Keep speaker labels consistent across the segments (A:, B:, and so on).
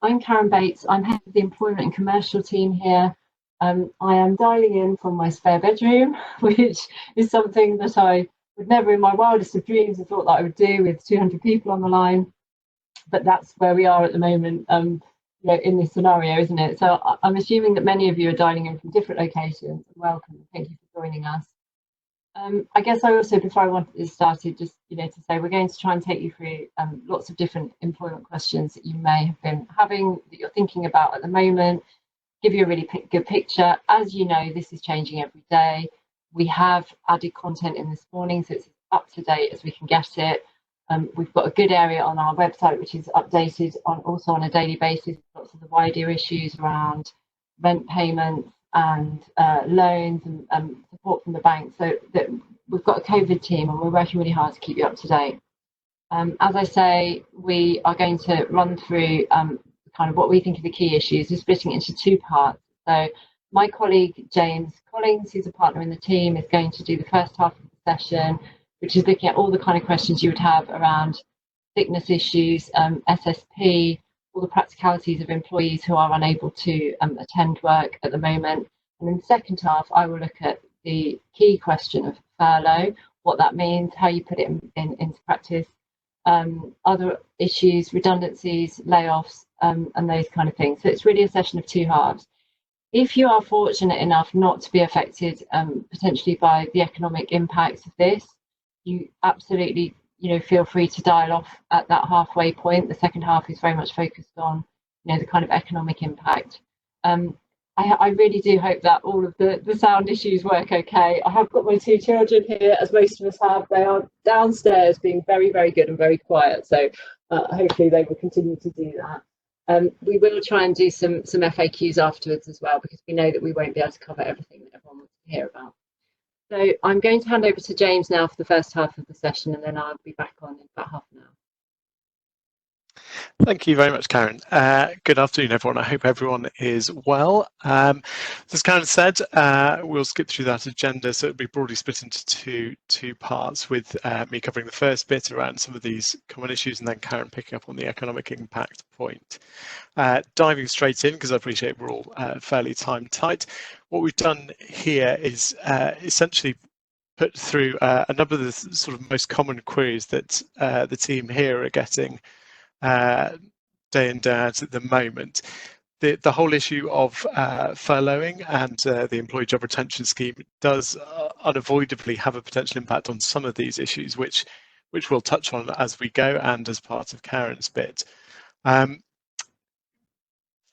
A: I'm Karen Bates. I'm head of the employment and commercial team here. I am dialing in from my spare bedroom, which is something that I would never in my wildest of dreams have thought that I would do with 200 people on the line. But that's where we are at the moment, in this scenario, isn't it? So I'm assuming that many of you are dialing in from different locations. Welcome. Thank you for joining us. I guess I also, before I wanted this started, just to say we're going to try and take you through lots of different employment questions that you may have been having, that you're thinking about at the moment, give you a really good picture. As you know, this is changing every day. We have added content in this morning, so it's as up to date as we can get it. We've got a good area on our website, which is updated also on a daily basis, lots of the wider issues around rent payments and loans and support from the bank. So that we've got a COVID team and we're working really hard to keep you up to date. As I say, we are going to run through kind of what we think are the key issues. We're splitting it into two parts. So my colleague James Collins, who's a partner in the team, is going to do the first half of the session, which is looking at all the kind of questions you would have around sickness issues, SSP, all the practicalities of employees who are unable to attend work at the moment. And in the second half, I will look at the key question of furlough, what that means, how you put it into practice, other issues, redundancies, layoffs, and those kind of things. So it's really a session of two halves. If you are fortunate enough not to be affected potentially by the economic impacts of this, you absolutely feel free to dial off at that halfway point. The second half is very much focused on the kind of economic impact. I really do hope that all of the sound issues work okay. I have got my two children here, as most of us have. They are downstairs being very, very good and very quiet. So hopefully they will continue to do that. We will try and do some FAQs afterwards as well, because we know that we won't be able to cover everything that everyone wants to hear about. So I'm going to hand over to James now for the first half of the session, and then I'll be back on in about half an hour.
B: Thank you very much, Karen. Good afternoon, everyone. I hope everyone is well. As Karen said, we'll skip through that agenda, so it'll be broadly split into two parts, with me covering the first bit around some of these common issues, and then Karen picking up on the economic impact point. Diving straight in, because I appreciate we're all fairly time tight. What we've done here is essentially put through a number of the sort of most common queries that the team here are getting day in, day out at the moment. The whole issue of furloughing and the employee job retention scheme does unavoidably have a potential impact on some of these issues, which we'll touch on as we go and as part of Karen's bit.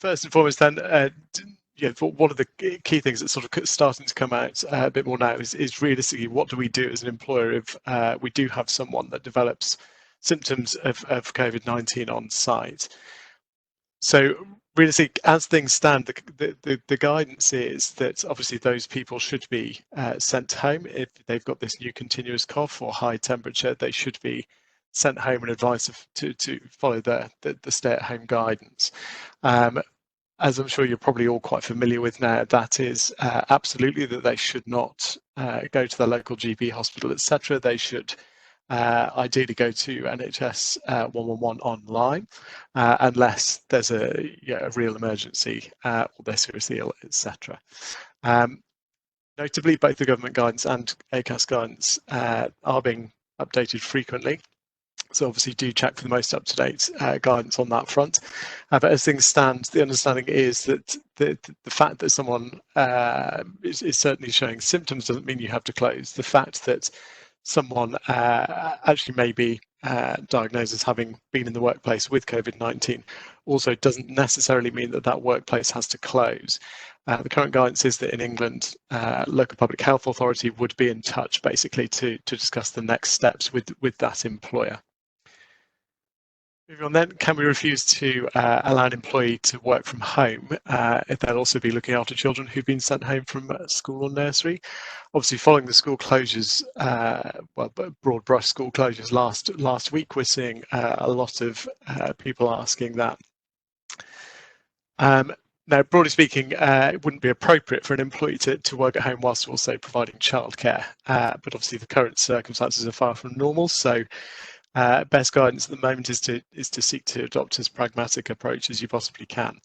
B: First and foremost, then, one of the key things that's sort of starting to come out a bit more now is realistically, what do we do as an employer if we do have someone that develops symptoms of COVID-19 on site? So realistically, as things stand, the guidance is that obviously those people should be sent home. If they've got this new continuous cough or high temperature, they should be sent home and advised to follow the stay-at-home guidance. As I'm sure you're probably all quite familiar with now, that is absolutely that they should not go to their local GP, hospital, etc. They should ideally go to NHS 111 online, unless there's a real emergency or they're seriously ill, etc. Notably, both the government guidance and ACAS guidance are being updated frequently. So obviously do check for the most up-to-date guidance on that front. But as things stand, the understanding is that the fact that someone is certainly showing symptoms doesn't mean you have to close. The fact that someone actually may be diagnosed as having been in the workplace with COVID-19 also doesn't necessarily mean that that workplace has to close. The current guidance is that in England, local public health authority would be in touch basically to discuss the next steps with that employer. Moving on then, can we refuse to allow an employee to work from home if they'll also be looking after children who've been sent home from school or nursery? Obviously, following the school closures, broad brush school closures last week, we're seeing a lot of people asking that. Now, broadly speaking, it wouldn't be appropriate for an employee to work at home whilst also providing childcare, but obviously the current circumstances are far from normal, so best guidance at the moment is to seek to adopt as pragmatic approach as you possibly can.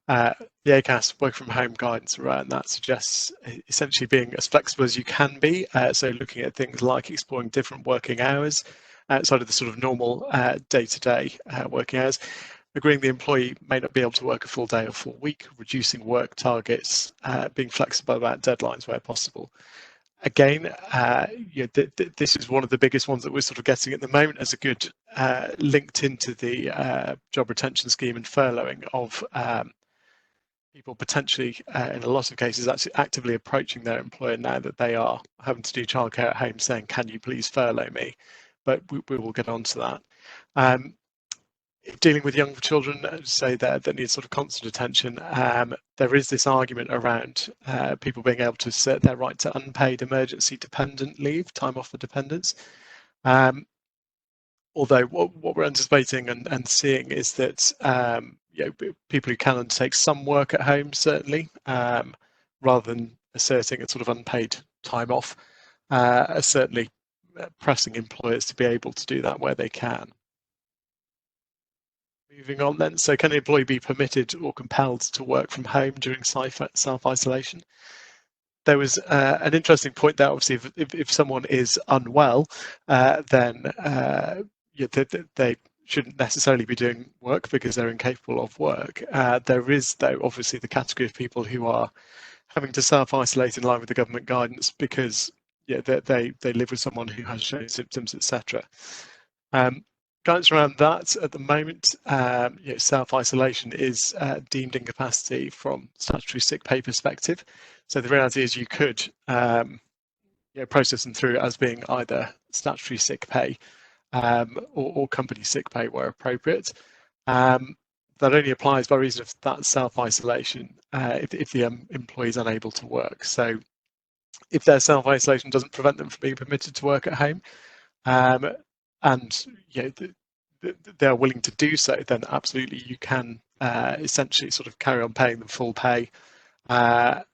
B: The ACAS work from home guidance around that suggests essentially being as flexible as you can be. So looking at things like exploring different working hours outside of the sort of normal day-to-day working hours, agreeing the employee may not be able to work a full day or full week, reducing work targets, being flexible about deadlines where possible. Again, this is one of the biggest ones that we're sort of getting at the moment as a good linked into the job retention scheme and furloughing of people potentially, in a lot of cases, actually actively approaching their employer now that they are having to do childcare at home, saying, "Can you please furlough me?" But we will get on to that. Dealing with young children, say that need sort of constant attention, there is this argument around people being able to assert their right to unpaid emergency dependent leave, time off for dependents. Although what we're anticipating and seeing is that people who can undertake some work at home, certainly, rather than asserting a sort of unpaid time off, are certainly pressing employers to be able to do that where they can. Moving on then, so can an employee be permitted or compelled to work from home during self-isolation? There was an interesting point there. Obviously, if someone is unwell, then they shouldn't necessarily be doing work because they're incapable of work. There is, though, obviously the category of people who are having to self-isolate in line with the government guidance because they live with someone who has shown symptoms, etc. Guidance around that at the moment, self-isolation is deemed incapacity from statutory sick pay perspective. So the reality is you could process them through as being either statutory sick pay or company sick pay where appropriate. That only applies by reason of that self-isolation if the employee is unable to work. So if their self-isolation doesn't prevent them from being permitted to work at home, and they're willing to do so, then absolutely you can essentially sort of carry on paying them full pay rather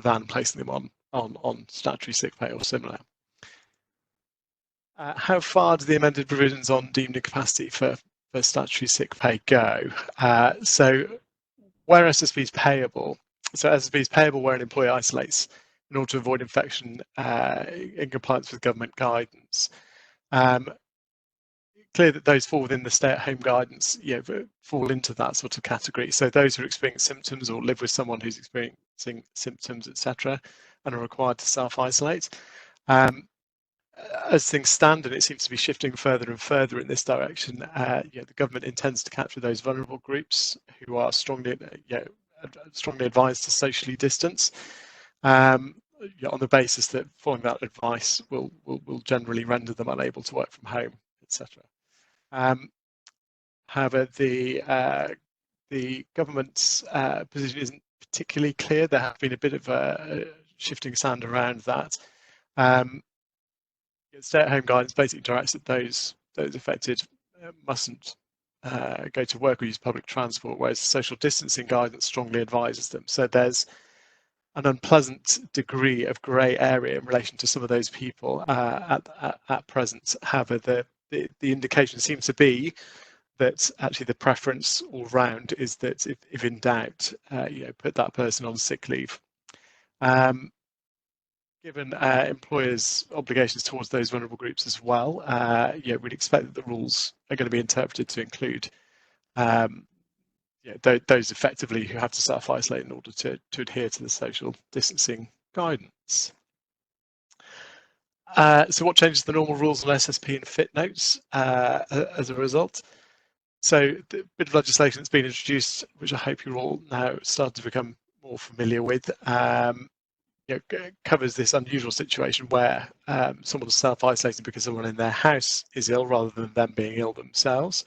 B: than placing them on statutory sick pay or similar. How far do the amended provisions on deemed incapacity for statutory sick pay go? So where SSP is payable, so SSP is payable where an employee isolates in order to avoid infection in compliance with government guidance. Clear that those fall within the stay-at-home guidance, fall into that sort of category. So those who experience symptoms or live with someone who's experiencing symptoms, etc., and are required to self-isolate. As things stand, and it seems to be shifting further and further in this direction, the government intends to capture those vulnerable groups who are strongly advised to socially distance, on the basis that following that advice will generally render them unable to work from home, etc. However, the government's position isn't particularly clear. There have been a bit of a shifting sand around that. Stay-at-home guidance basically directs that those affected mustn't go to work or use public transport, whereas social distancing guidance strongly advises them. So there's an unpleasant degree of grey area in relation to some of those people at present. However, the indication seems to be that actually the preference all round is that if in doubt, put that person on sick leave. Given employers' obligations towards those vulnerable groups as well, we'd expect that the rules are going to be interpreted to include those effectively who have to self-isolate in order to adhere to the social distancing guidance. So what changes the normal rules on SSP and fit notes as a result? So the bit of legislation that's been introduced, which I hope you're all now starting to become more familiar with, covers this unusual situation where someone's self-isolating because someone in their house is ill rather than them being ill themselves.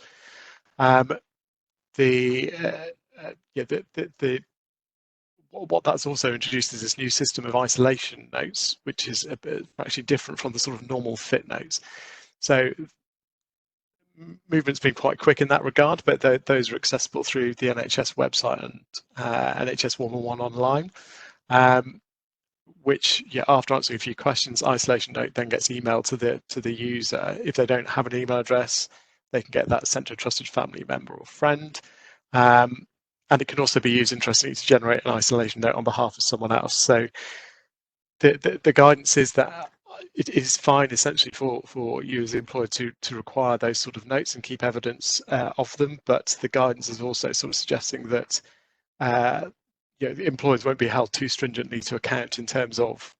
B: What that's also introduced is this new system of isolation notes, which is actually different from the sort of normal fit notes. So movement's been quite quick in that regard, but those are accessible through the NHS website and NHS 111 online. which, after answering a few questions, isolation note then gets emailed to the user. If they don't have an email address, they can get that sent to a trusted family member or friend. And it can also be used, interestingly, to generate an isolation note on behalf of someone else. So the guidance is that it is fine, essentially, for you as the employer to require those sort of notes and keep evidence of them. But the guidance is also sort of suggesting that the employers won't be held too stringently to account in terms of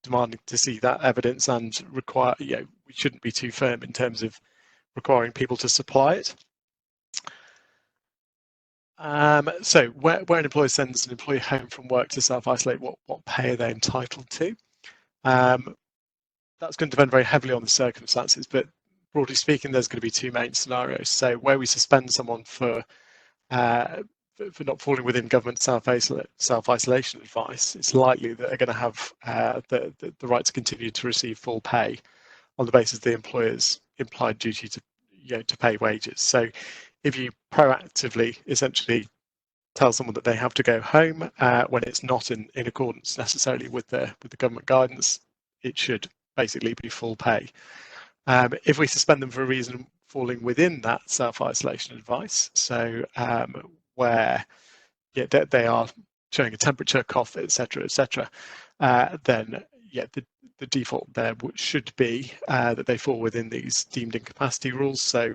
B: demanding to see that evidence, and require, we shouldn't be too firm in terms of requiring people to supply it. So where an employer sends an employee home from work to self-isolate, what pay are they entitled to? That's going to depend very heavily on the circumstances, but broadly speaking, there's going to be two main scenarios. So where we suspend someone for not falling within government self-isolation advice, it's likely that they're going to have the right to continue to receive full pay on the basis of the employer's implied duty to pay wages. So if you proactively essentially tell someone that they have to go home when it's not in accordance necessarily with the government guidance, it should basically be full pay. If we suspend them for a reason falling within that self-isolation advice, so where they are showing a temperature, cough, etc., then the default there should be that they fall within these deemed incapacity rules. So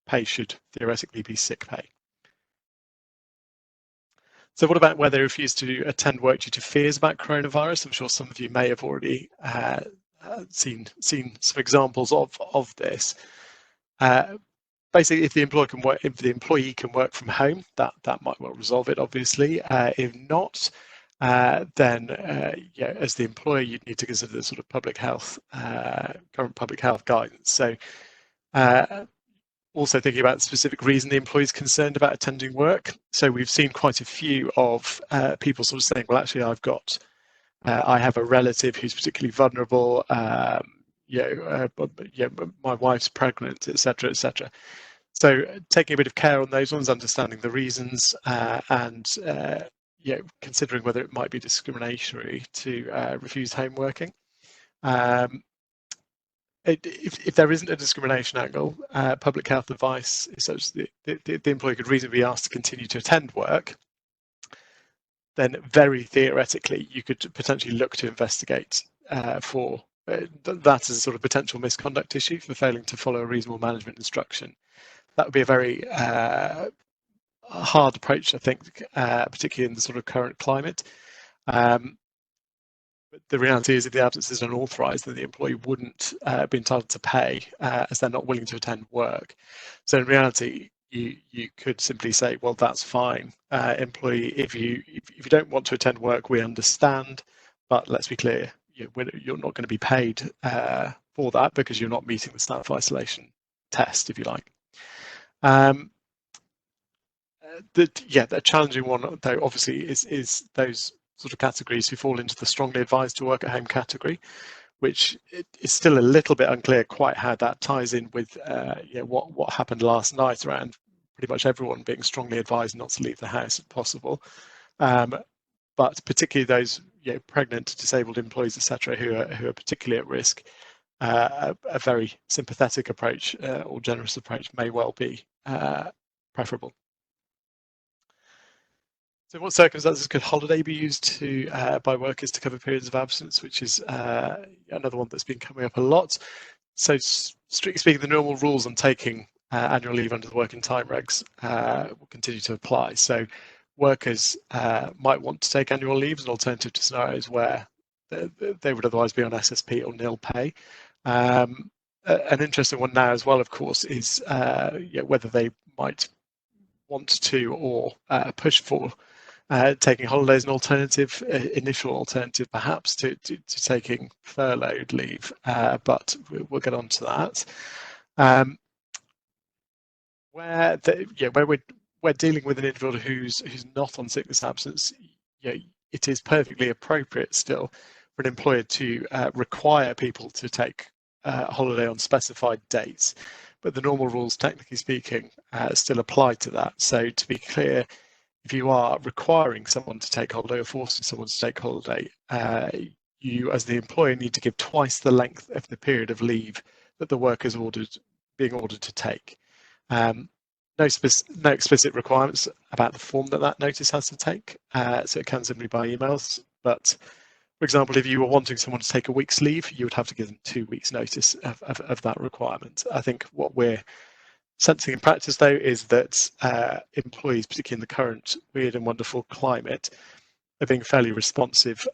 B: pay should theoretically be sick pay. So what about where they refuse to attend work due to fears about coronavirus? I'm sure some of you may have already seen some examples of this. Basically, if the employee can work from home, that might well resolve it, obviously. If not, then as the employer, you'd need to consider the sort of current public health guidance. So also thinking about the specific reason the employee is concerned about attending work. So we've seen quite a few of people sort of saying, well, actually, I have a relative who's particularly vulnerable, my wife's pregnant, etc., etc. So taking a bit of care on those ones, understanding the reasons, and considering whether it might be discriminatory to refuse home working. If there isn't a discrimination angle, public health advice is such that the employee could reasonably be asked to continue to attend work, then very theoretically you could potentially look to investigate for that as a sort of potential misconduct issue for failing to follow a reasonable management instruction. That would be a very hard approach, I think, particularly in the sort of current climate. But the reality is, if the absence is unauthorised, then the employee wouldn't be entitled to pay as they're not willing to attend work. So in reality, you could simply say, well, that's fine, employee. If you don't want to attend work, we understand, but let's be clear, you're not going to be paid for that because you're not meeting the staff isolation test, if you like. The challenging one, though, obviously, is those sort of categories who fall into the strongly advised to work at home category, which is still a little bit unclear quite how that ties in with what happened last night around pretty much everyone being strongly advised not to leave the house if possible. But particularly those pregnant, disabled employees, etc., who are particularly at risk, a very sympathetic approach or generous approach may well be preferable. So in what circumstances could holiday be used by workers to cover periods of absence, which is another one that's been coming up a lot. So strictly speaking, the normal rules on taking annual leave under the working time regs will continue to apply. So workers might want to take annual leave as an alternative to scenarios where they would otherwise be on SSP or nil pay. An interesting one now as well, of course, is whether they might want to or push for taking holidays, an initial alternative perhaps to taking furloughed leave, but we'll get on to that. Where we're dealing with an individual who's not on sickness absence, it is perfectly appropriate still for an employer to require people to take a holiday on specified dates, but the normal rules, technically speaking, still apply to that. So to be clear, if you are requiring someone to take holiday or forcing someone to take holiday, you as the employer need to give twice the length of the period of leave that the worker's being ordered to take. No explicit requirements about the form that notice has to take, so it can simply by emails. But for example, if you were wanting someone to take a week's leave, you would have to give them 2 weeks' notice of that requirement. I think what we're sensing in practice, though, is that employees, particularly in the current weird and wonderful climate, are being fairly responsive.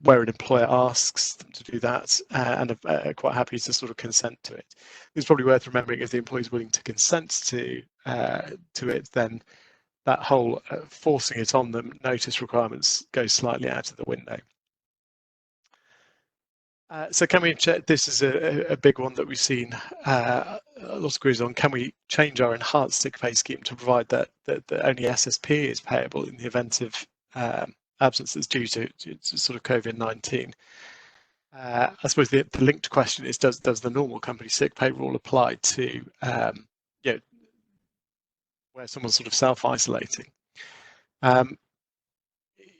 B: Where an employer asks them to do that, and are quite happy to sort of consent to it. It's probably worth remembering if the employee is willing to consent to it, then that whole forcing it on them notice requirements goes slightly out of the window. So can we check, this is a big one that we've seen a lot of queries on, can we change our enhanced sick pay scheme to provide that only SSP is payable in the event of absence that's due to sort of COVID-19? I suppose the linked question is, does the normal company sick pay rule apply to where someone's sort of self-isolating?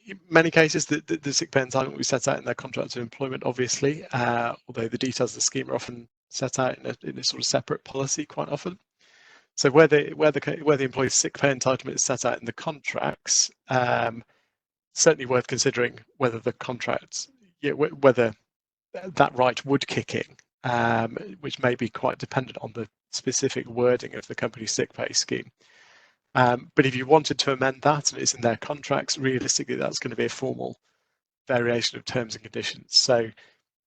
B: In many cases, the sick pay entitlement will be set out in their contract of employment, obviously, although the details of the scheme are often set out in a sort of separate policy quite often. So where the employee's sick pay entitlement is set out in the contracts, certainly worth considering whether the contract, whether that right would kick in, which may be quite dependent on the specific wording of the company's sick pay scheme. But if you wanted to amend that and it's in their contracts, realistically, that's going to be a formal variation of terms and conditions. So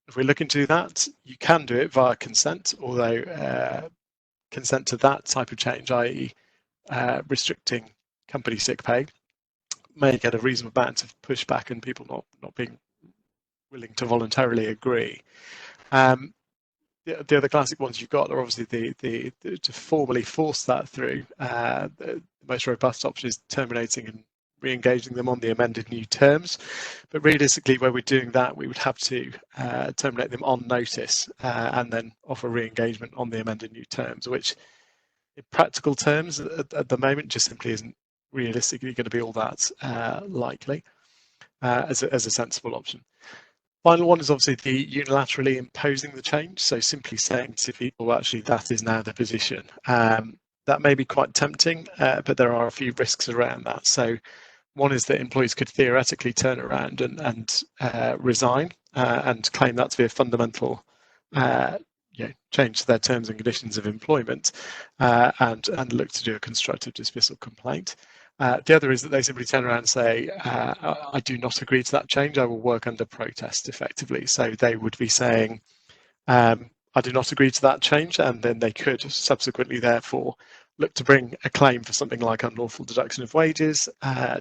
B: if we're looking to do that, you can do it via consent, although consent to that type of change, i.e. Restricting company sick pay, may get a reasonable amount of pushback and people not being willing to voluntarily agree. The other classic ones you've got are obviously to formally force that through. The most robust option is terminating and re-engaging them on the amended new terms. But realistically, where we're doing that, we would have to terminate them on notice and then offer re-engagement on the amended new terms, which in practical terms at the moment just simply isn't realistically going to be all that likely as a sensible option. Final one is obviously the unilaterally imposing the change, so simply saying to people, actually, that is now the position. That may be quite tempting, but there are a few risks around that. So one is that employees could theoretically turn around and resign and claim that to be a fundamental change to their terms and conditions of employment and look to do a constructive dismissal complaint. The other is that they simply turn around and say, I do not agree to that change, I will work under protest effectively. So they would be saying, I do not agree to that change, and then they could subsequently therefore look to bring a claim for something like unlawful deduction of wages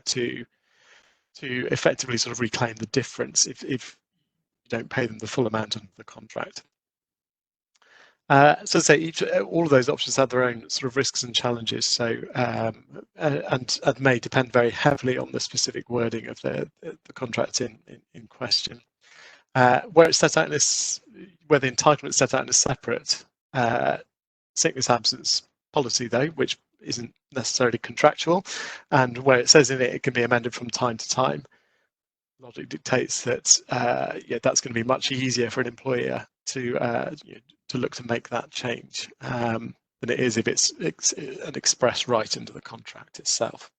B: to effectively sort of reclaim the difference if you don't pay them the full amount under the contract. So say all of those options have their own sort of risks and challenges. So and may depend very heavily on the specific wording of the contract in question. Where it's set out in this, where the entitlement is set out in a separate sickness absence policy, though, which isn't necessarily contractual, and where it says in it can be amended from time to time. Logic dictates that that's going to be much easier for an employer to look to make that change than it is if it's an express right into the contract itself.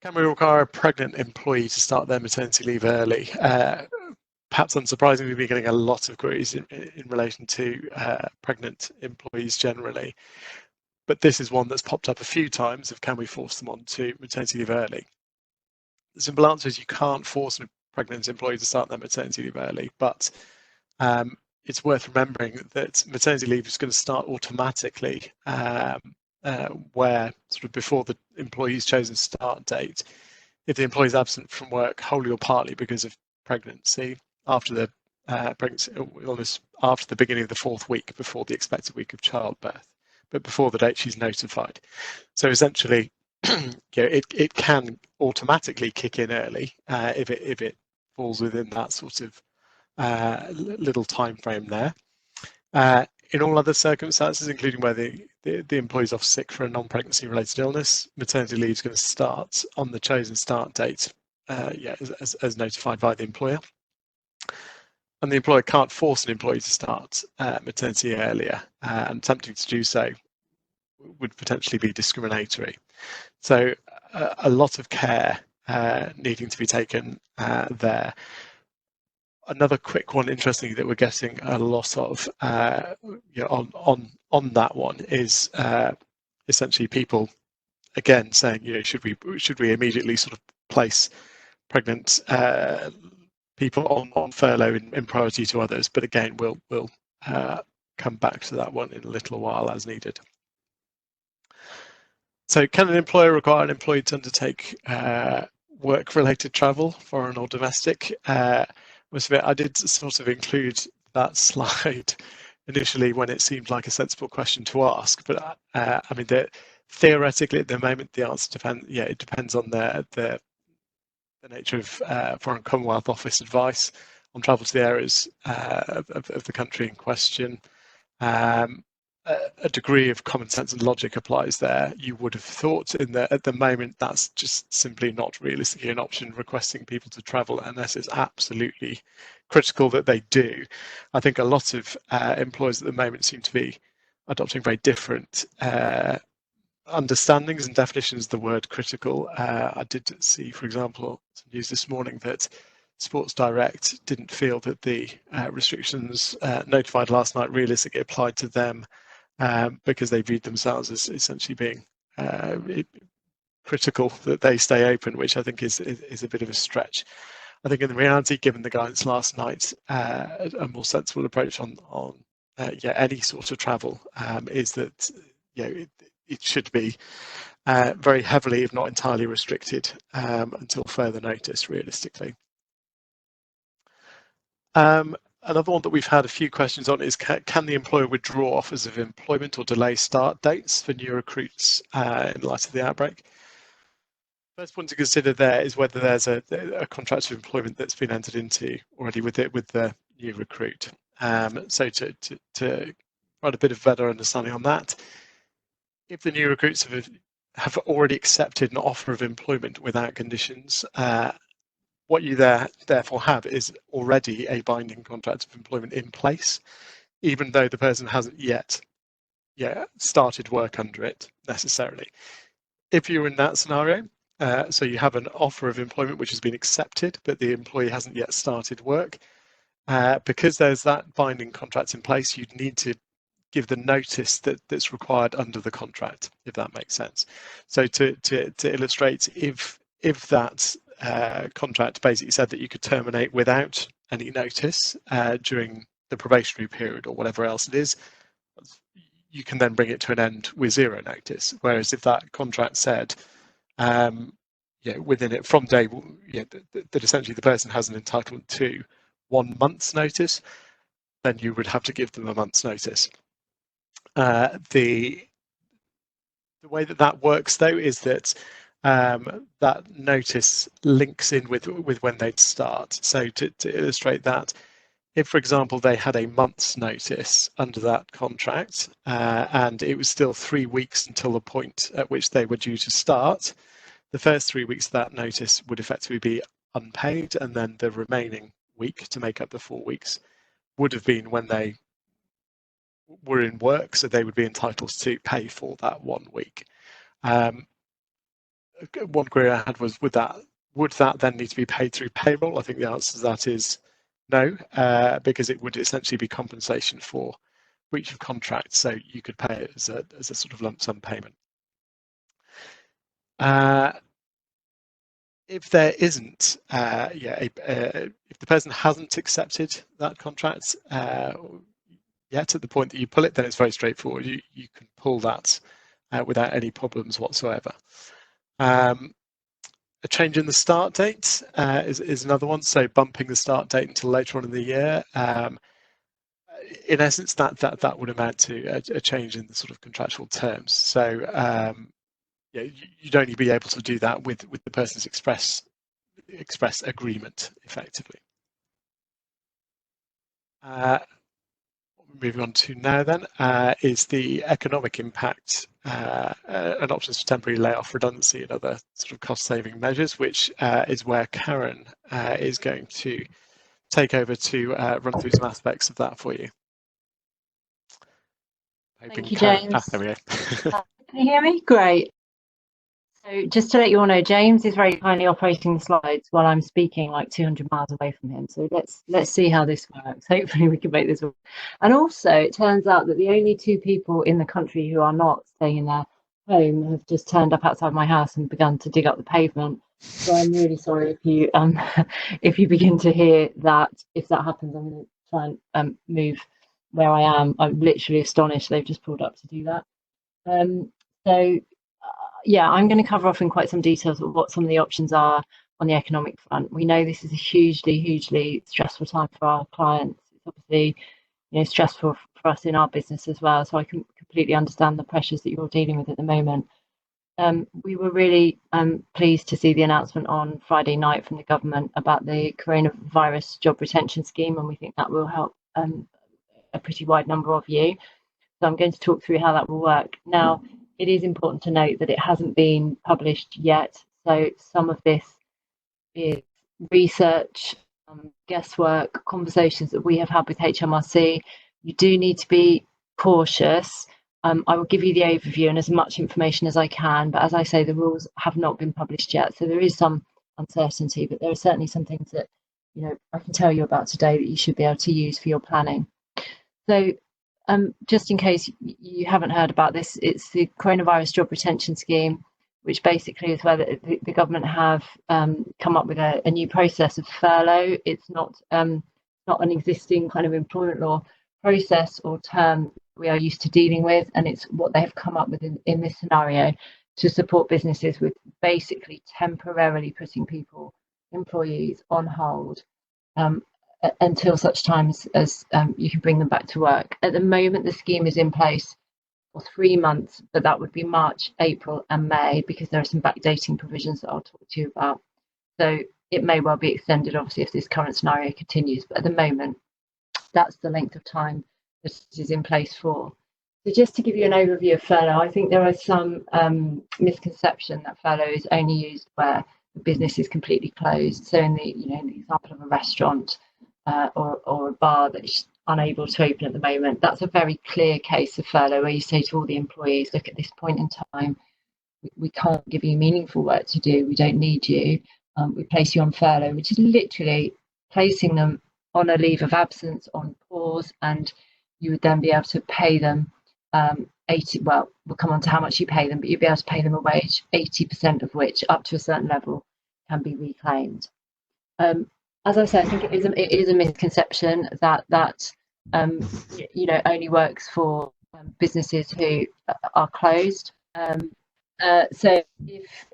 B: Can we require a pregnant employee to start their maternity leave early? Perhaps unsurprisingly, we've been getting a lot of queries in relation to pregnant employees generally. But this is one that's popped up a few times of can we force them on to maternity leave early? The simple answer is you can't force a pregnant employee to start their maternity leave early, but it's worth remembering that maternity leave is going to start automatically where sort of before the employee's chosen start date, if the employee is absent from work wholly or partly because of pregnancy, after the pregnancy illness, after the beginning of the 4th week before the expected week of childbirth, but before the date she's notified. So essentially, it can automatically kick in early if it falls within that sort of little time frame there. In all other circumstances, including where the employee's off sick for a non-pregnancy related illness, maternity leave is going to start on the chosen start date, as notified by the employer. And the employer can't force an employee to start maternity earlier, and attempting to do so would potentially be discriminatory. So a lot of care needing to be taken there. Another quick one, interestingly, that we're getting a lot of on that one is essentially people again saying, should we immediately sort of place pregnant people on furlough in priority to others? But again, we'll come back to that one in a little while as needed. So, can an employer require an employee to undertake work-related travel, foreign or domestic? I did sort of include that slide initially when it seemed like a sensible question to ask, but I mean, theoretically at the moment the answer depends. Yeah, it depends on the nature of Foreign Commonwealth Office advice on travel to the areas of the country in question. A degree of common sense and logic applies there. You would have thought at the moment that's just simply not realistically an option, requesting people to travel unless it's absolutely critical that they do. I think a lot of employers at the moment seem to be adopting very different understandings and definitions of the word critical. I did see, for example, some news this morning that Sports Direct didn't feel that the restrictions notified last night realistically applied to them, because they viewed themselves as essentially being critical that they stay open, which I think is a bit of a stretch. I think in reality, given the guidance last night, a more sensible approach on any sort of travel is that it should be very heavily, if not entirely, restricted until further notice, realistically. Another one that we've had a few questions on is, can the employer withdraw offers of employment or delay start dates for new recruits in light of the outbreak? First point to consider there is whether there's a contract of employment that's been entered into already with the new recruit. So to provide a bit of better understanding on that, if the new recruits have already accepted an offer of employment without conditions, what you therefore have is already a binding contract of employment in place, even though the person hasn't yet started work under it necessarily. If you're in that scenario, so you have an offer of employment which has been accepted, but the employee hasn't yet started work, because there's that binding contract in place, you'd need to give the notice that's required under the contract, if that makes sense. So to illustrate, if that contract basically said that you could terminate without any notice during the probationary period or whatever else it is, you can then bring it to an end with zero notice. Whereas if that contract said within it from day that essentially the person has an entitlement to 1 month's notice, then you would have to give them a month's notice. The way that works though is that that notice links in with when they'd start. So to illustrate that, if, for example, they had a month's notice under that contract and it was still 3 weeks until the point at which they were due to start, the first 3 weeks of that notice would effectively be unpaid, and then the remaining week to make up the 4 weeks would have been when they were in work, so they would be entitled to pay for that 1 week. One query I had was, would that then need to be paid through payroll? I think the answer to that is no, because it would essentially be compensation for breach of contract, so you could pay it as a sort of lump sum payment. If there isn't, if the person hasn't accepted that contract yet at the point that you pull it, then it's very straightforward. You can pull that without any problems whatsoever. A change in the start date is another one, so bumping the start date until later on in the year. In essence, that would amount to a change in the sort of contractual terms. So you'd only be able to do that with the person's express agreement, effectively. moving on to now then is the economic impact and options for temporary layoff, redundancy and other sort of cost-saving measures, which is where Karen is going to take over to run through some aspects of that for you.
A: Thank you, James.
B: There we go.
A: Can you hear me? Great. So just to let you all know, James is very kindly operating the slides while I'm speaking like 200 miles away from him. So let's see how this works. Hopefully we can make this work. And also, it turns out that the only two people in the country who are not staying in their home have just turned up outside my house and begun to dig up the pavement. So I'm really sorry if you if you begin to hear that. If that happens, I'm going to try and move where I am. I'm literally astonished they've just pulled up to do that. Yeah, I'm going to cover off in quite some details of what some of the options are on the economic front. We know this is a hugely stressful time for our clients. It's obviously, stressful for us in our business as well. So I can completely understand the pressures that you're dealing with at the moment. We were really pleased to see the announcement on Friday night from the government about the coronavirus job retention scheme, and we think that will help a pretty wide number of you. So I'm going to talk through how that will work. Now, it is important to note that it hasn't been published yet. So some of this is research, guesswork, conversations that we have had with HMRC. You do need to be cautious. I will give you the overview and as much information as I can. But as I say, the rules have not been published yet. So there is some uncertainty, but there are certainly some things that, I can tell you about today that you should be able to use for your planning. So just in case you haven't heard about this, it's the coronavirus job retention scheme, which basically is where the government have come up with a new process of furlough. It's not an existing kind of employment law process or term we are used to dealing with, and it's what they have come up with in this scenario to support businesses with basically temporarily putting employees on hold until such time as you can bring them back to work. At the moment, the scheme is in place for 3 months, but that would be March, April and May, because there are some backdating provisions that I'll talk to you about. So it may well be extended, obviously, if this current scenario continues, but at the moment, that's the length of time that it is in place for. So just to give you an overview of furlough, I think there is some misconception that furlough is only used where the business is completely closed. So in the example of a restaurant, or a bar that's unable to open at the moment, that's a very clear case of furlough where you say to all the employees, look, at this point in time, we can't give you meaningful work to do, we don't need you, we place you on furlough, which is literally placing them on a leave of absence, on pause, and you would then be able to pay them we'll come on to how much you pay them, but you'd be able to pay them a wage, 80% of which, up to a certain level, can be reclaimed. As I said, I think it is a misconception that only works for businesses who are closed. So if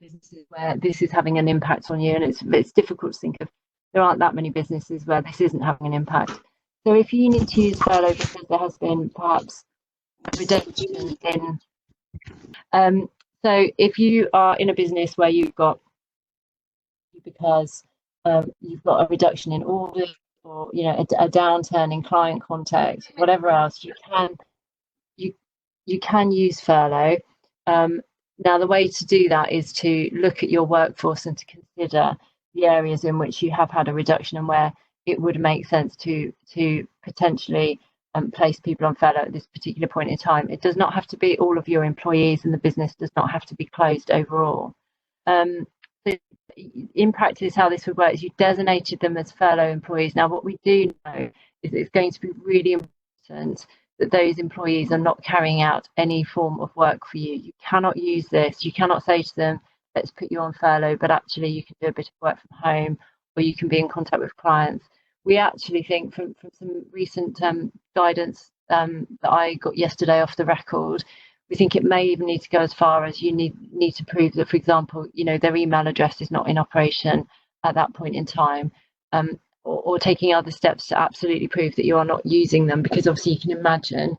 A: businesses where this is having an impact on you, and it's difficult to think of, there aren't that many businesses where this isn't having an impact. So if you need to use furlough because there has been perhaps reduction in, so if you are in a business where you've got you've got a reduction in orders, or a downturn in client contact, whatever else, you can use furlough. Now the way to do that is to look at your workforce and to consider the areas in which you have had a reduction and where it would make sense to potentially place people on furlough at this particular point in time. It does not have to be all of your employees, and the business does not have to be closed overall. So in practice, how this would work is you designated them as furlough employees. Now, what we do know is it's going to be really important that those employees are not carrying out any form of work for you. You cannot use this. You cannot say to them, let's put you on furlough, but actually you can do a bit of work from home, or you can be in contact with clients. We actually think from some recent guidance that I got yesterday off the record, we think it may even need to go as far as you need to prove that, for example, their email address is not in operation at that point in time, or taking other steps to absolutely prove that you are not using them, because obviously you can imagine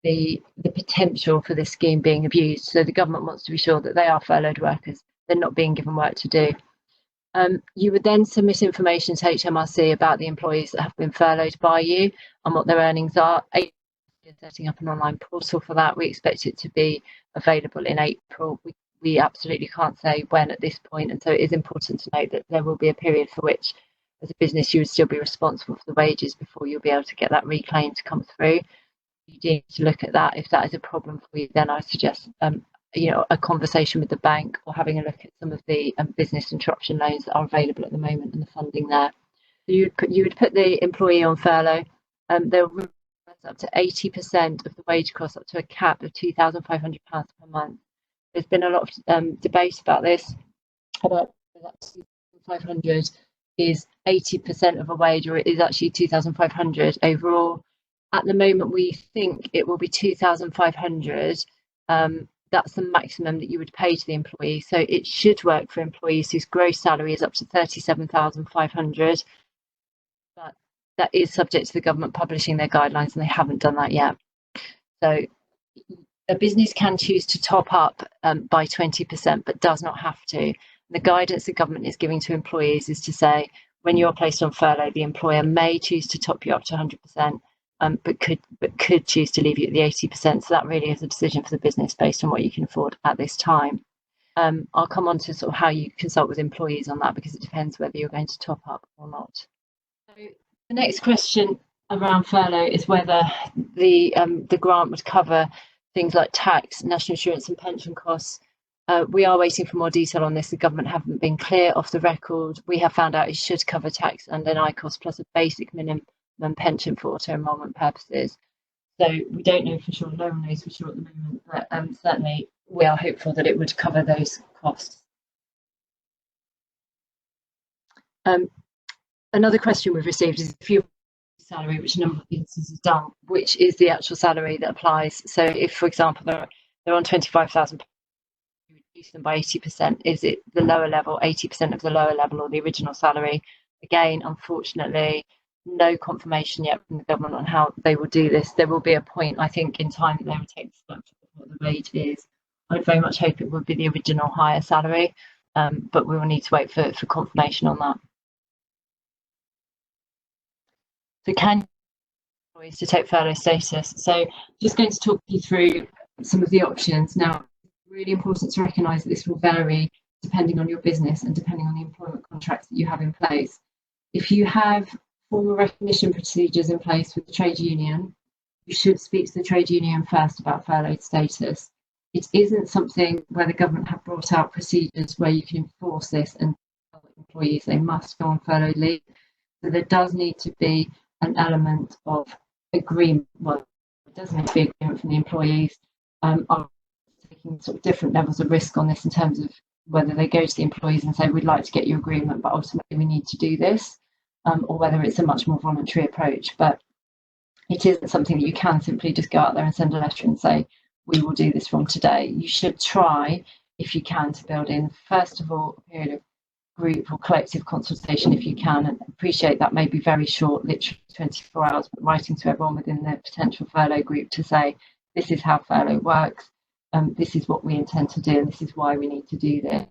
A: the potential for this scheme being abused. So the government wants to be sure that they are furloughed workers, they're not being given work to do. You would then submit information to HMRC about the employees that have been furloughed by you and what their earnings are. We're setting up an online portal for that. We expect it to be available in April. We absolutely can't say when at this point, and so it is important to note that there will be a period for which, as a business, you would still be responsible for the wages before you'll be able to get that reclaim to come through. You need to look at that. If that is a problem for you, then I suggest a conversation with the bank or having a look at some of the business interruption loans that are available at the moment and the funding there. So you would put the employee on furlough. They'll up to 80% of the wage cost, up to a cap of £2,500 per month. There's been a lot of debate about this, about that 2,500 is 80% of a wage, or it is actually 2,500 overall. At the moment, we think it will be 2,500. That's the maximum that you would pay to the employee. So it should work for employees whose gross salary is up to 37,500. But that is subject to the government publishing their guidelines, and they haven't done that yet. So a business can choose to top up by 20%, but does not have to. The guidance the government is giving to employees is to say, when you're placed on furlough, the employer may choose to top you up to 100%, but could choose to leave you at the 80%. So that really is a decision for the business based on what you can afford at this time. I'll come on to sort of how you consult with employees on that, because it depends whether you're going to top up or not. So the next question around furlough is whether the grant would cover things like tax, national insurance and pension costs. We are waiting for more detail on this. The government haven't been clear off the record. We have found out it should cover tax and NI costs plus a basic minimum pension for auto enrolment purposes. So we don't know for sure, no one knows for sure at the moment, but certainly we are hopeful that it would cover those costs. Another question we've received is if you salary, which a number of businesses have done, which is the actual salary that applies. So if, for example, they're on 25,000, you reduce them by 80%. Is it the lower level, 80% of the lower level, or the original salary? Again, unfortunately, no confirmation yet from the government on how they will do this. There will be a point, I think, in time that they will take stock of what the wage is. I'd very much hope it would be the original higher salary, but we will need to wait for confirmation on that. So can employees to take furlough status? So just going to talk you through some of the options. Now, it's really important to recognise that this will vary depending on your business and depending on the employment contracts that you have in place. If you have formal recognition procedures in place with the trade union, you should speak to the trade union first about furlough status. It isn't something where the government have brought out procedures where you can enforce this and tell employees they must go on furlough leave. So there does need to be an element of agreement. Well, it does need to be agreement from the employees. Are taking sort of different levels of risk on this in terms of whether they go to the employees and say, we'd like to get your agreement, but ultimately we need to do this, or whether it's a much more voluntary approach. But it isn't something that you can simply just go out there and send a letter and say, we will do this from today. You should try, if you can, to build in, first of all, a period of group or collective consultation if you can, and appreciate that may be very short, literally 24 hours, but writing to everyone within the potential furlough group to say, this is how furlough works, this is what we intend to do, and this is why we need to do this.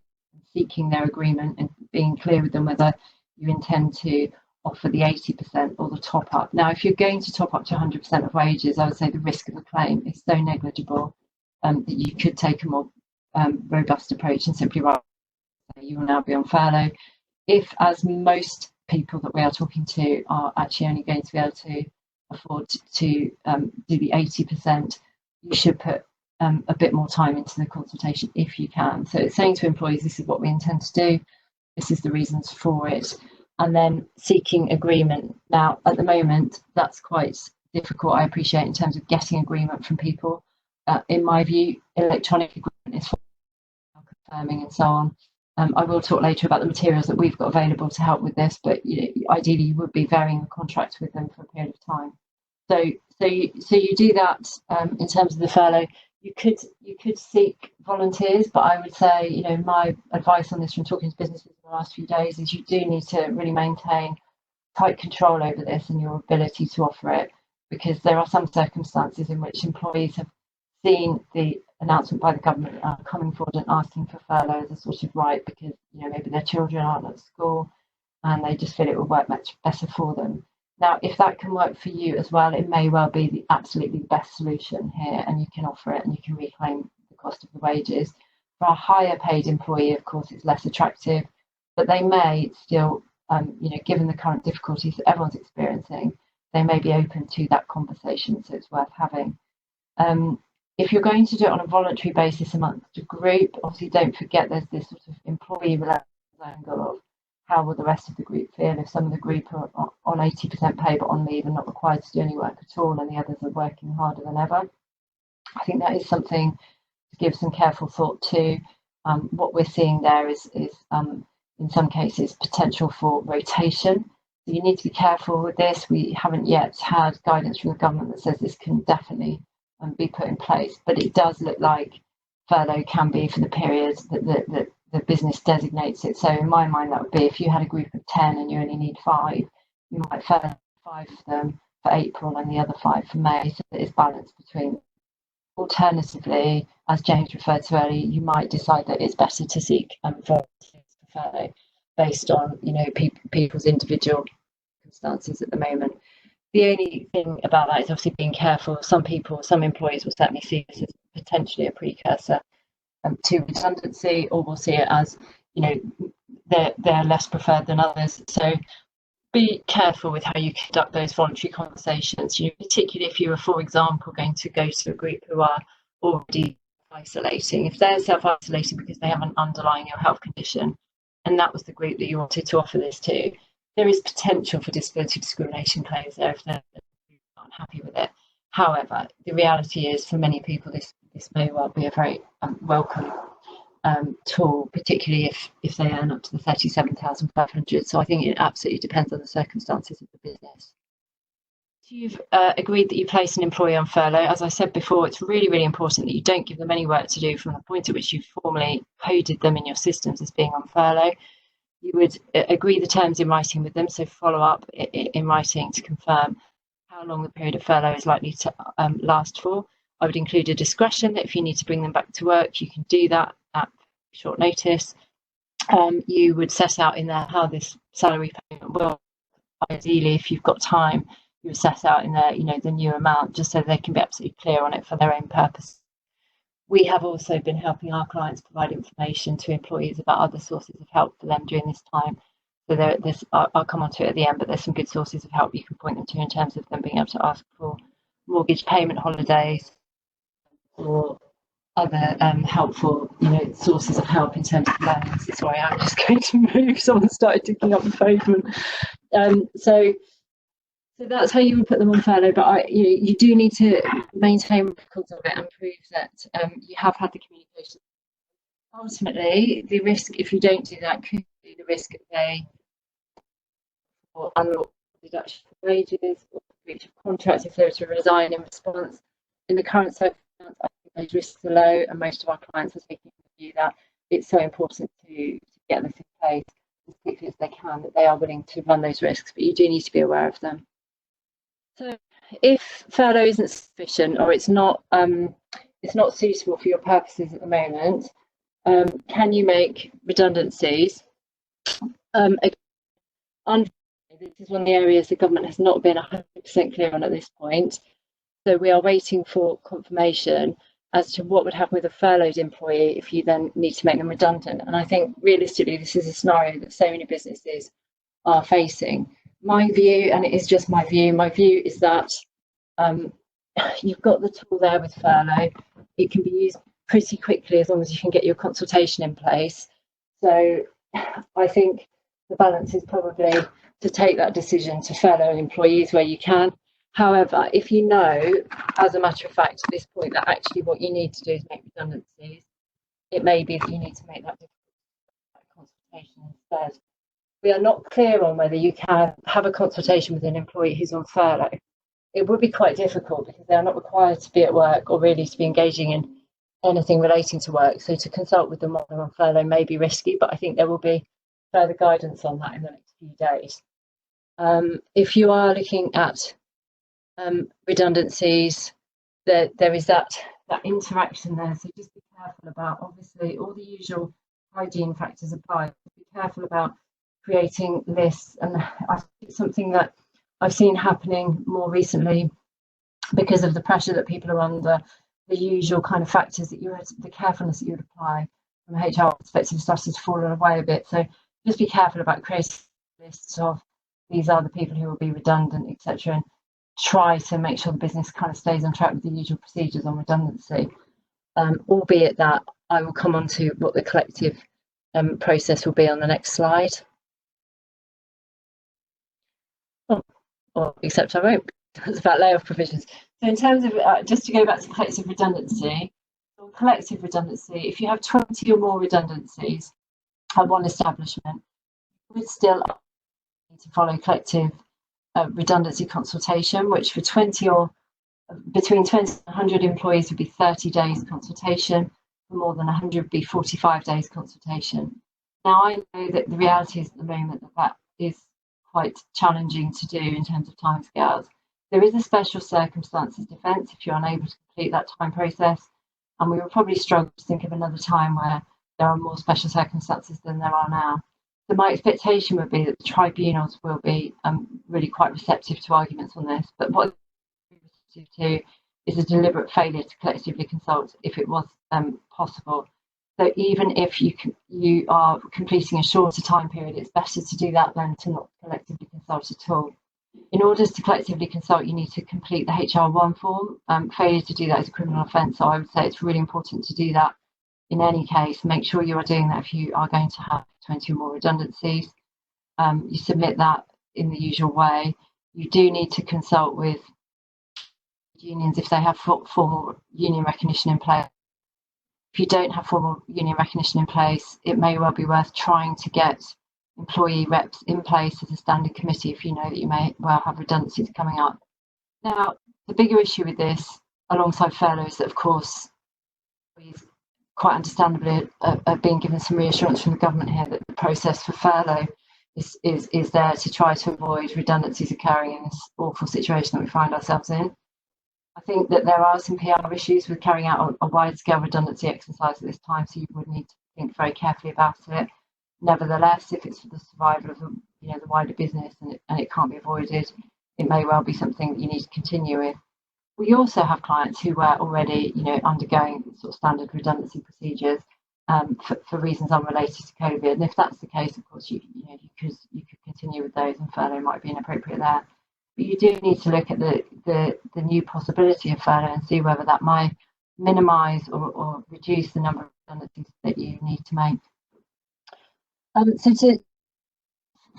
A: Seeking their agreement and being clear with them whether you intend to offer the 80% or the top up. Now, if you're going to top up to 100% of wages, I would say the risk of a claim is so negligible that you could take a more robust approach and simply write, you will now be on furlough. If, as most people that we are talking to are actually only going to be able to afford to do the 80%, you should put a bit more time into the consultation if you can. So it's saying to employees, this is what we intend to do, this is the reasons for it, and then seeking agreement. Now, at the moment, that's quite difficult, I appreciate, in terms of getting agreement from people. In my view, electronic agreement is for confirming and so on. I will talk later about the materials that we've got available to help with this, but ideally you would be varying the contract with them for a period of time. So you do that in terms of the furlough. You could seek volunteers, but I would say, my advice on this from talking to businesses in the last few days is you do need to really maintain tight control over this and your ability to offer it, because there are some circumstances in which employees have seen the announcement by the government coming forward and asking for furlough as a sort of right because maybe their children aren't at school and they just feel it will work much better for them. Now, if that can work for you as well, it may well be the absolutely best solution here, and you can offer it and you can reclaim the cost of the wages. For a higher paid employee, of course, it's less attractive, but they may still, given the current difficulties that everyone's experiencing, they may be open to that conversation, so it's worth having. If you're going to do it on a voluntary basis amongst a group, obviously don't forget there's this sort of employee relations angle of how will the rest of the group feel if some of the group are on 80% pay but on leave and not required to do any work at all, and the others are working harder than ever. I think that is something to give some careful thought to. What we're seeing there is in some cases potential for rotation. So you need to be careful with this. We haven't yet had guidance from the government that says this can definitely be put in place, but it does look like furlough can be for the period that the business designates it. So in my mind, that would be if you had a group of 10 and you only need 5, you might furlough 5 of them for April and the other 5 for May, so that it's balanced between. Alternatively, as James referred to earlier, you might decide that it's better to seek volunteers for furlough based on people's individual circumstances at the moment. The only thing about that is obviously being careful. Some employees will certainly see this as potentially a precursor to redundancy, or will see it as they're less preferred than others. So be careful with how you conduct those voluntary conversations, particularly if you are, for example, going to go to a group who are already isolating. If they're self-isolating because they have an underlying ill health condition, and that was the group that you wanted to offer this to, there is potential for disability discrimination claims there if they're not happy with it. However, the reality is for many people this may well be a very welcome tool, particularly if they earn up to the 37,500. So I think it absolutely depends on the circumstances of the business. If you've agreed that you place an employee on furlough, as I said before, it's really, really important that you don't give them any work to do from the point at which you've formally coded them in your systems as being on furlough. You would agree the terms in writing with them, so follow up in writing to confirm how long the period of furlough is likely to last for. I would include a discretion that if you need to bring them back to work, you can do that at short notice. You would set out in there how this salary payment will, ideally, if you've got time, you would set out in there, the new amount, just so they can be absolutely clear on it for their own purpose. We have also been helping our clients provide information to employees about other sources of help for them during this time. So I'll come on to it at the end, but there's some good sources of help you can point them to in terms of them being able to ask for mortgage payment holidays or other helpful sources of help in terms of loans. Sorry, I'm just going to move. Someone started digging up the pavement. So that's how you would put them on furlough, but you do need to maintain records of it and prove that you have had the communication. Ultimately, the risk, if you don't do that, could be the risk of or unlawful deduction of wages or breach of contract if they were to resign in response. In the current circumstance, I think those risks are low, and most of our clients are taking the view that it's so important to get this in place as quickly as they can that they are willing to run those risks, but you do need to be aware of them. So if furlough isn't sufficient or it's not suitable for your purposes at the moment, can you make redundancies? This is one of the areas the government has not been 100% clear on at this point. So we are waiting for confirmation as to what would happen with a furloughed employee if you then need to make them redundant. And I think realistically, this is a scenario that so many businesses are facing. My view, and it is just my view is that you've got the tool there with furlough. It can be used pretty quickly as long as you can get your consultation in place. So I think the balance is probably to take that decision to furlough employees where you can. However, if you know, as a matter of fact, at this point, that actually what you need to do is make redundancies, it may be that you need to make that consultation instead. We are not clear on whether you can have a consultation with an employee who's on furlough. It would be quite difficult because they are not required to be at work or really to be engaging in anything relating to work. So to consult with them while they're on furlough may be risky, but I think there will be further guidance on that in the next few days. If you are looking at redundancies, there is that that interaction there. So just be careful about, obviously, all the usual hygiene factors apply. Be careful about creating lists, and I think it's something that I've seen happening more recently because of the pressure that people are under. The usual kind of factors that the carefulness that you would apply from a HR perspective started to fall away a bit. So just be careful about creating lists of these are the people who will be redundant, etc., and try to make sure the business kind of stays on track with the usual procedures on redundancy. Albeit that I will come on to what the collective process will be on the next slide. Except I won't. It's about layoff provisions. So in terms of, just to go back to collective redundancy, if you have 20 or more redundancies at one establishment, you would still need to follow collective redundancy consultation, which for 20 or between 20 and 100 employees would be 30 days consultation. For more than 100 would be 45 days consultation. Now, I know that the reality is at the moment that is quite challenging to do in terms of timescales. There is a special circumstances defence if you're unable to complete that time process, and we will probably struggle to think of another time where there are more special circumstances than there are now. So my expectation would be that the tribunals will be really quite receptive to arguments on this, but what to is a deliberate failure to collectively consult if it was possible. So even if you are completing a shorter time period, it's better to do that than to not collectively consult at all. In order to collectively consult, you need to complete the HR1 form. Failure to do that is a criminal offence, so I would say it's really important to do that in any case. Make sure you are doing that if you are going to have 20 or more redundancies. You submit that in the usual way. You do need to consult with unions if they have formal union recognition in place. If you don't have formal union recognition in place, it may well be worth trying to get employee reps in place as a standing committee if you know that you may well have redundancies coming up. Now, the bigger issue with this, alongside furlough, is that, of course, employees quite understandably are being given some reassurance from the government here that the process for furlough is there to try to avoid redundancies occurring in this awful situation that we find ourselves in. I think that there are some PR issues with carrying out a wide-scale redundancy exercise at this time, so you would need to think very carefully about it. Nevertheless, if it's for the survival of the wider business and it can't be avoided, it may well be something that you need to continue with. We also have clients who were already undergoing sort of standard redundancy procedures for reasons unrelated to COVID. And if that's the case, of course, you could continue with those, and furlough might be inappropriate there. But you do need to look at the new possibility of furlough and see whether that might minimise or reduce the number of redundancies that you need to make.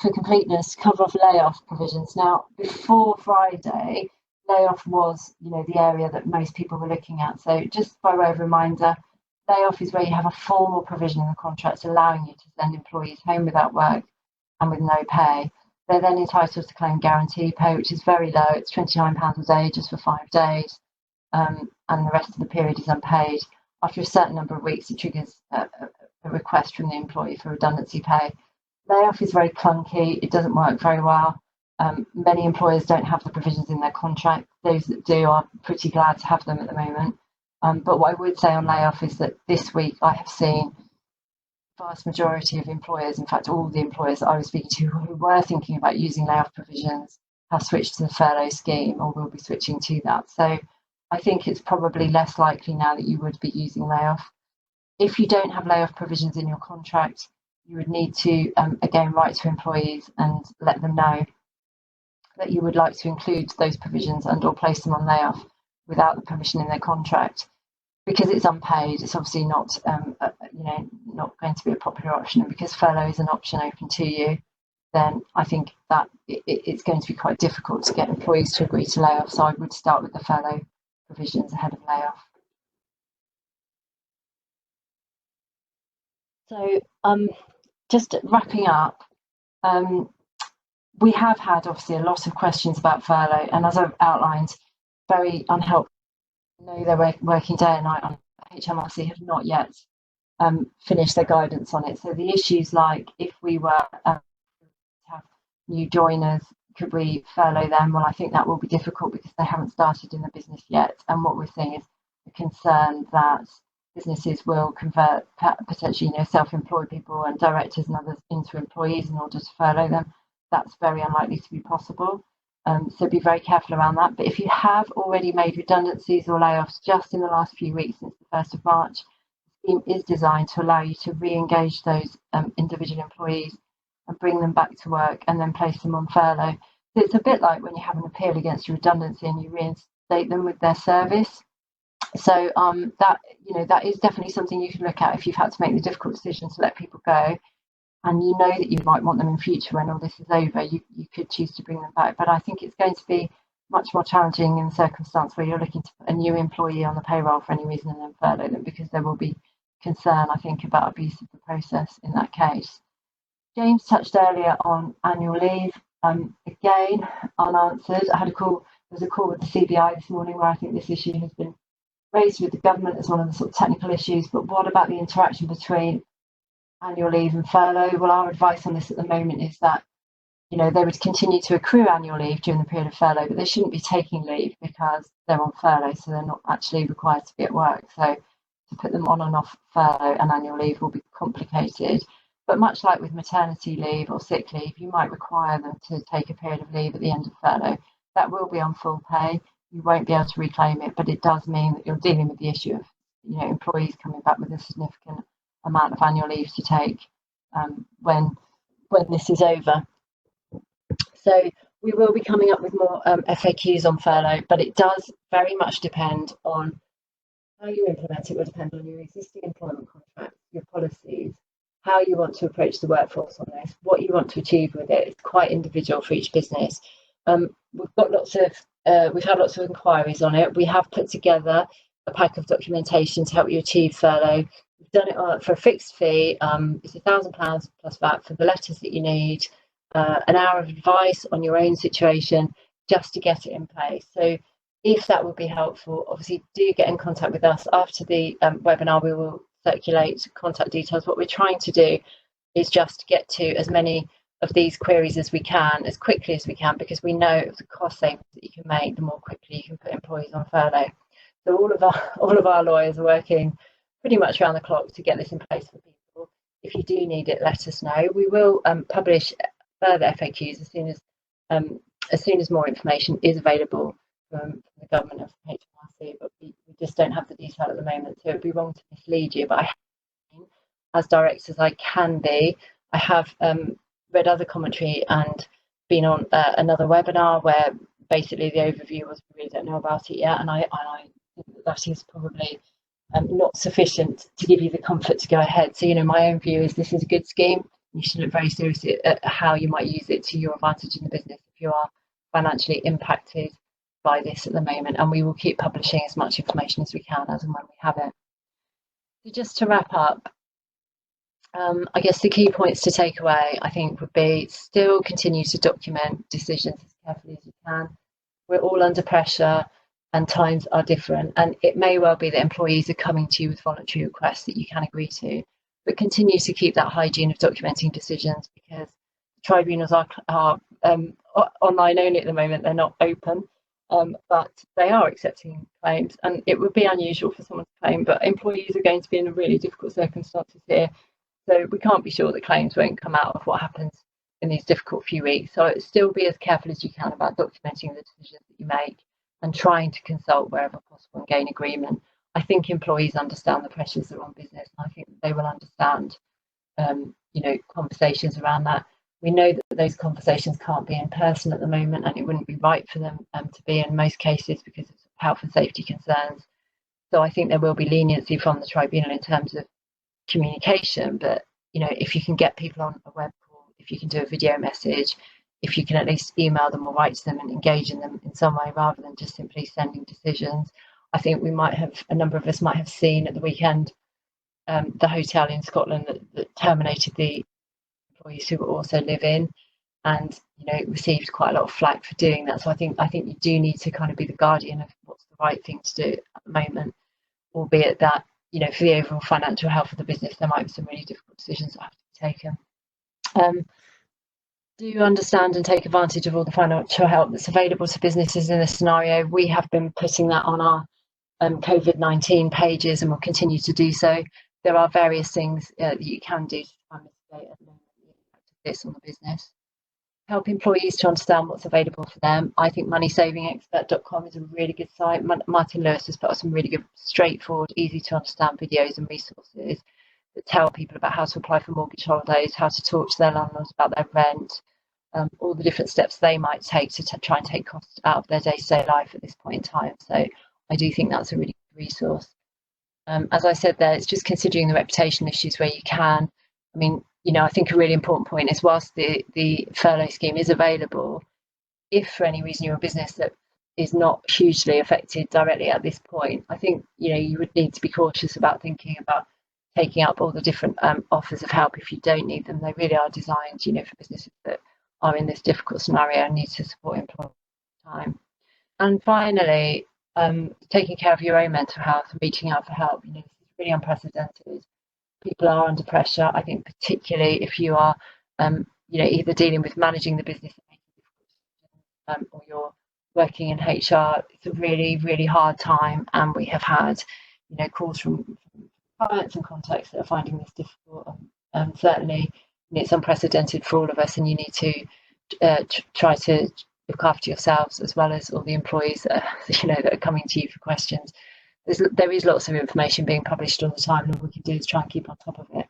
A: For completeness, cover off layoff provisions. Now, before Friday, layoff was the area that most people were looking at. So just by way of reminder, layoff is where you have a formal provision in the contract allowing you to send employees home without work and with no pay. They're then entitled to claim guarantee pay, which is very low. It's £29 a day just for 5 days, and the rest of the period is unpaid. After a certain number of weeks, it triggers a request from the employee for redundancy pay. Layoff is very clunky. It doesn't work very well. Many employers don't have the provisions in their contract. Those that do are pretty glad to have them at the moment. But what I would say on layoff is that this week I have seen vast majority of employers, in fact all the employers that I was speaking to who were thinking about using layoff provisions, have switched to the furlough scheme or will be switching to that. So I think it's probably less likely now that you would be using layoff. If you don't have layoff provisions in your contract, you would need to again write to employees and let them know that you would like to include those provisions and or place them on layoff without the permission in their contract. Because it's unpaid, it's obviously not not going to be a popular option, and because furlough is an option open to you, then I think that it's going to be quite difficult to get employees to agree to layoff. So I would start with the furlough provisions ahead of layoff. So just wrapping up, we have had obviously a lot of questions about furlough, and as I've outlined, very unhelpful. Know they're working day and night on HMRC have not yet finished their guidance on it. So the issues like if we were to have new joiners, could we furlough them? Well, I think that will be difficult because they haven't started in the business yet. And what we're seeing is a concern that businesses will convert potentially, self-employed people and directors and others into employees in order to furlough them. That's very unlikely to be possible. So be very careful around that. But if you have already made redundancies or layoffs just in the last few weeks since the 1st of March, the scheme is designed to allow you to re-engage those individual employees and bring them back to work and then place them on furlough. So it's a bit like when you have an appeal against your redundancy and you reinstate them with their service. So that is definitely something you can look at if you've had to make the difficult decision to let people go, and you know that you might want them in future when all this is over. You could choose to bring them back, but I think it's going to be much more challenging in the circumstance where you're looking to put a new employee on the payroll for any reason and then furlough them, because there will be concern, I think, about abuse of the process in that case. James touched earlier on annual leave. Again, unanswered. There was a call with the CBI this morning where I think this issue has been raised with the government as one of the sort of technical issues, but what about the interaction between annual leave and furlough? Well, our advice on this at the moment is that they would continue to accrue annual leave during the period of furlough, but they shouldn't be taking leave because they're on furlough, so they're not actually required to be at work. So to put them on and off furlough and annual leave will be complicated. But much like with maternity leave or sick leave, you might require them to take a period of leave at the end of furlough. That will be on full pay. You won't be able to reclaim it, but it does mean that you're dealing with the issue of employees coming back with a significant amount of annual leave to take when this is over. So we will be coming up with more FAQs on furlough, but it does very much depend on how you implement it. Will depend on your existing employment contracts, your policies, how you want to approach the workforce on this, what you want to achieve with it. It's quite individual for each business. We've had lots of inquiries on it. We have put together a pack of documentation to help you achieve furlough. We've done it for a fixed fee. It's £1,000 plus VAT for the letters that you need, an hour of advice on your own situation just to get it in place. So if that would be helpful, obviously do get in contact with us. After the webinar, we will circulate contact details. What we're trying to do is just get to as many of these queries as we can, as quickly as we can, because we know the cost savings that you can make the more quickly you can put employees on furlough. So all of our lawyers are working pretty much around the clock to get this in place for people. If you do need it, let us know. We will publish further FAQs as soon as more information is available from the government and from HMRC, but we just don't have the detail at the moment, so it would be wrong to mislead you. But as direct as I can be, I have read other commentary and been on another webinar where basically the overview was, we really don't know about it yet, and I think that is probably not sufficient to give you the comfort to go ahead. So my own view is this is a good scheme. You should look very seriously at how you might use it to your advantage in the business if you are financially impacted by this at the moment, and we will keep publishing as much information as we can as and when we have it. So just to wrap up, I guess the key points to take away, I think, would be still continue to document decisions as carefully as you can. We're all under pressure and times are different, and it may well be that employees are coming to you with voluntary requests that you can agree to, but continue to keep that hygiene of documenting decisions, because tribunals are online only at the moment. They're not open, but they are accepting claims, and it would be unusual for someone to claim, but employees are going to be in a really difficult circumstances here. So we can't be sure that claims won't come out of what happens in these difficult few weeks. So still be as careful as you can about documenting the decisions that you make and trying to consult wherever possible and gain agreement. I think employees understand the pressures that are on business, and I think they will understand, conversations around that. We know that those conversations can't be in person at the moment, and it wouldn't be right for them to be in most cases because of health and safety concerns. So I think there will be leniency from the tribunal in terms of communication, but if you can get people on a web call, if you can do a video message, if you can at least email them or write to them and engage in them in some way rather than just simply sending decisions. I think a number of us might have seen at the weekend the hotel in Scotland that terminated the employees who were also live-in, and received quite a lot of flack for doing that. So I think you do need to kind of be the guardian of what's the right thing to do at the moment, albeit that for the overall financial health of the business, there might be some really difficult decisions that have to be taken. Do you understand and take advantage of all the financial help that's available to businesses in this scenario? We have been putting that on our COVID-19 pages and will continue to do so. There are various things that you can do to try and mitigate the impact of this on the business. Help employees to understand what's available for them. I think moneysavingexpert.com is a really good site. Martin Lewis has put up some really good, straightforward, easy to understand videos and resources that tell people about how to apply for mortgage holidays, how to talk to their landlords about their rent, all the different steps they might take to try and take costs out of their day-to-day life at this point in time. So I do think that's a really good resource. As I said there, it's just considering the reputation issues where you can. I mean, I think a really important point is whilst the furlough scheme is available, if for any reason you're a business that is not hugely affected directly at this point, I think, you would need to be cautious about thinking about taking up all the different offers of help if you don't need them. They really are designed, for businesses that are in this difficult scenario and need to support employees at the time. And finally, taking care of your own mental health and reaching out for help. This is really unprecedented. People are under pressure. I think particularly if you are, either dealing with managing the business or you're working in HR, it's a really, really hard time. And we have had, calls from clients and contacts that are finding this difficult. Certainly, it's unprecedented for all of us, and you need to try to look after yourselves as well as all the employees that are coming to you for questions. There is lots of information being published all the time, and all we can do is try and keep on top of it.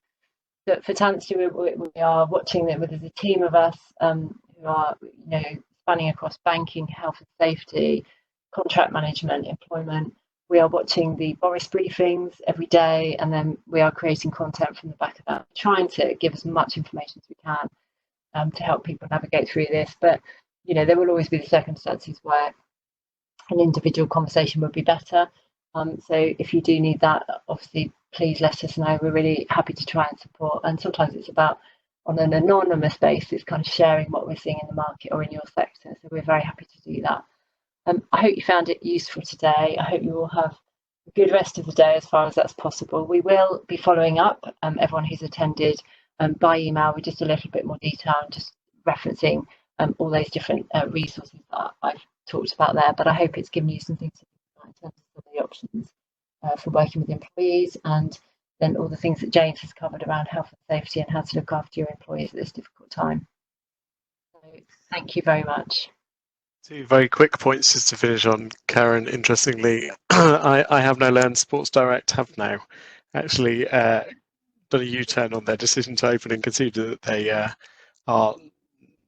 A: But for Anstey, we are watching it. There's a team of us who are, spanning across banking, health and safety, contract management, employment. We are watching the Boris briefings every day, and then we are creating content from the back of that, trying to give as much information as we can to help people navigate through this. But there will always be the circumstances where an individual conversation would be better. So if you do need that, obviously, please let us know. We're really happy to try and support. And sometimes it's about, on an anonymous basis, kind of sharing what we're seeing in the market or in your sector. So we're very happy to do that. I hope you found it useful today. I hope you all have a good rest of the day as far as that's possible. We will be following up everyone who's attended by email with just a little bit more detail and just referencing all those different resources that I've talked about there. But I hope it's given you some things to think about in terms of the options for working with employees, and then all the things that James has covered around health and safety and how to look after your employees at this difficult time. So thank you very much.
B: 2 very quick points just to finish on, Karen. Interestingly, I have now learned Sports Direct have now actually done a U-turn on their decision to open and consider that they are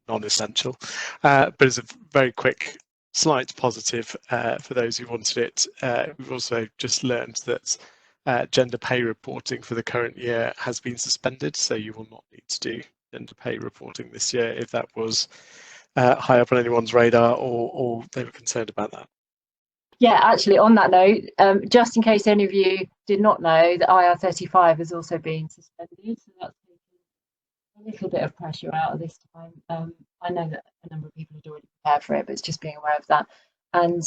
B: non-essential. But it's a very quick, slight positive for those who wanted it. We've also just learned that gender pay reporting for the current year has been suspended, so you will not need to do gender pay reporting this year if that was high up on anyone's radar or they were concerned about that.
A: Yeah, actually, on that note, just in case any of you did not know, that IR35 has also been suspended, so that's taken a little bit of pressure out of this time. I know that a number of people had already prepared for it, but it's just being aware of that. And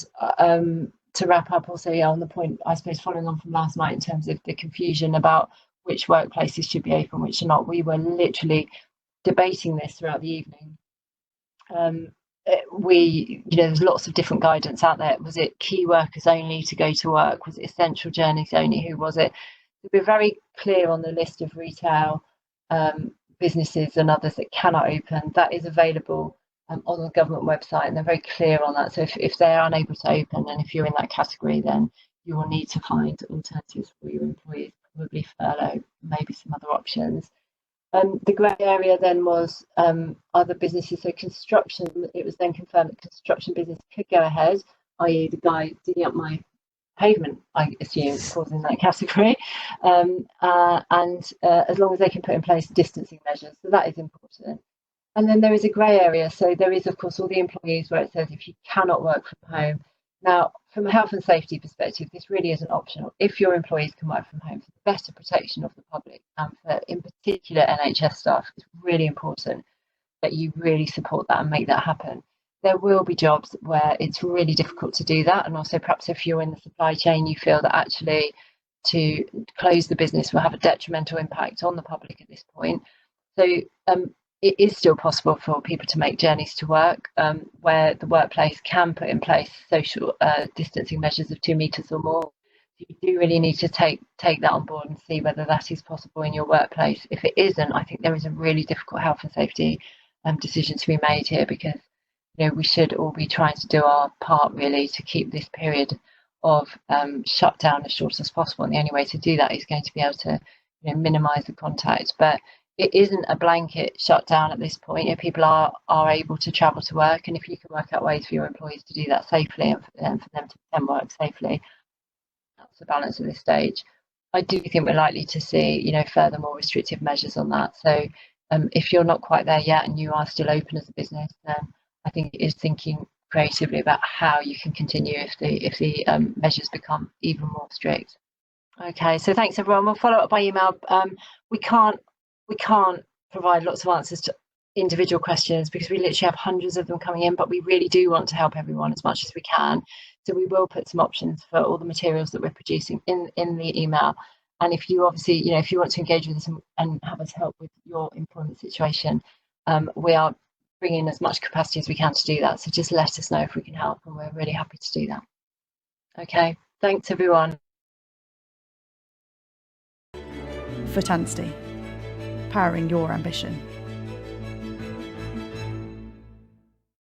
A: to wrap up also, on the point, I suppose, following on from last night in terms of the confusion about which workplaces should be open, which are not, we were literally debating this throughout the evening. There's lots of different guidance out there. Was it key workers only to go to work? Was it essential journeys only? Who was it? We're very clear on the list of retail businesses and others that cannot open. That is available on the government website, and they're very clear on that. So if they are unable to open, and if you're in that category, then you will need to find alternatives for your employees, probably furlough, maybe some other options. The grey area then was other businesses. So construction, it was then confirmed that construction business could go ahead, i.e. the guy digging up my pavement, I assume, falls in that category, and as long as they can put in place distancing measures. So that is important. And then there is a grey area. So there is, of course, all the employees where it says if you cannot work from home. Now, from a health and safety perspective, this really isn't optional. If your employees can work from home for the better protection of the public, and for, in particular, NHS staff, it's really important that you really support that and make that happen. There will be jobs where it's really difficult to do that. And also perhaps if you're in the supply chain, you feel that actually to close the business will have a detrimental impact on the public at this point. So it is still possible for people to make journeys to work where the workplace can put in place social distancing measures of 2 meters or more. you do really need to take that on board and see whether that is possible in your workplace. If it isn't, I think there is a really difficult health and safety decision to be made here, because we should all be trying to do our part really to keep this period of shutdown as short as possible. And the only way to do that is going to be able to minimise the contact. But it isn't a blanket shutdown at this point. People are able to travel to work, and if you can work out ways for your employees to do that safely and for them to then work safely, that's the balance at this stage. I do think we're likely to see, further more restrictive measures on that. So if you're not quite there yet and you are still open as a business, then I think it is thinking creatively about how you can continue if the measures become even more strict. Okay, so thanks everyone. We'll follow up by email. We can't provide lots of answers to individual questions because we literally have hundreds of them coming in, but we really do want to help everyone as much as we can. So we will put some options for all the materials that we're producing in the email. And if you obviously, if you want to engage with us and have us help with your employment situation, we are bringing as much capacity as we can to do that. So just let us know if we can help, and we're really happy to do that. Okay, thanks everyone.
C: Foot Anstey, powering your ambition.